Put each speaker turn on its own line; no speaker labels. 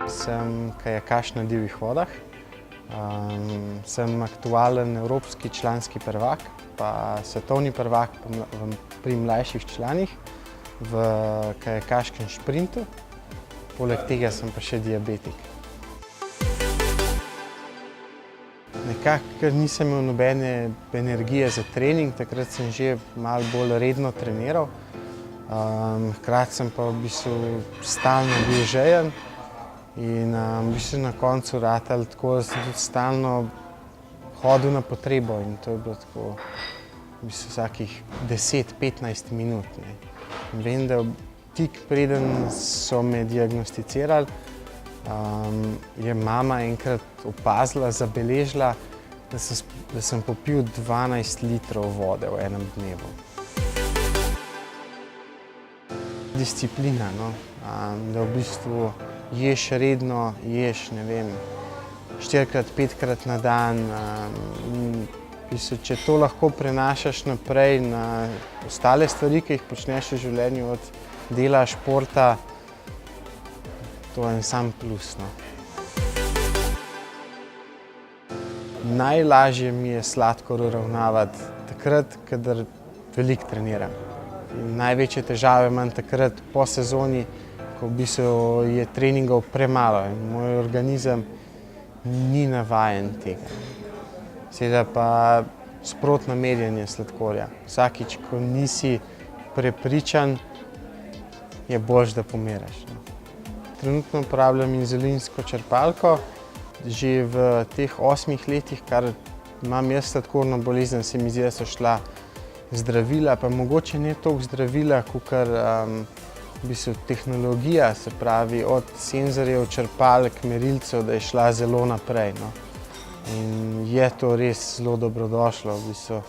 Sem kajakaš na divjih vodah. Sem aktualen evropski članski prvak, pa svetovni prvak pri mlajših članih v kajakaškem šprintu. Poleg tega sem pa še diabetik. Nekako, ker nisem imel nobene energije za trening, takrat sem že malo bolj redno treniral. Hkrati sem pa v bistvu stalno bil žejen in v bistvu na koncu ratalo tako, da sem tudi stalno hodil na potrebo in to je bilo tako v bistvu vsakih 10-15 minut. In vem, da tik preden so me diagnosticirali, je mama enkrat opazila, zabeležila, da sem popil 12 litrov vode v enem dnevu. Disciplina, no. Da v bistvu ješ redno, ješ, ne vem, 4-krat, 5-krat na dan. V bistvu, če to lahko prenašaš naprej na ostale stvari, ki jih počneš v življenju, od dela, športa, to je en sam plus, no. Najlažje mi je sladkor uravnavati takrat, kadar veliko treniram. Največje težave imam takrat po sezoni, ko v bistvu je treningov premalo in moj organizem ni navajen tega. Seveda pa sprotno merjenje sladkorja. Vsakič, ko nisi prepričan, je boljše, da pomeraš. Trenutno uporabljam inzulinsko črpalko. Že v teh 8 letih, kar imam jaz sladkorno bolezen, se mi zdi, da so šla zdravila, pa mogoče ne toliko zdravila, kakor v bistvu tehnologija, se pravi od senzorjev, črpalk, merilcev, da je šla zelo naprej, no. In je to res zelo dobrodošlo v bistvu.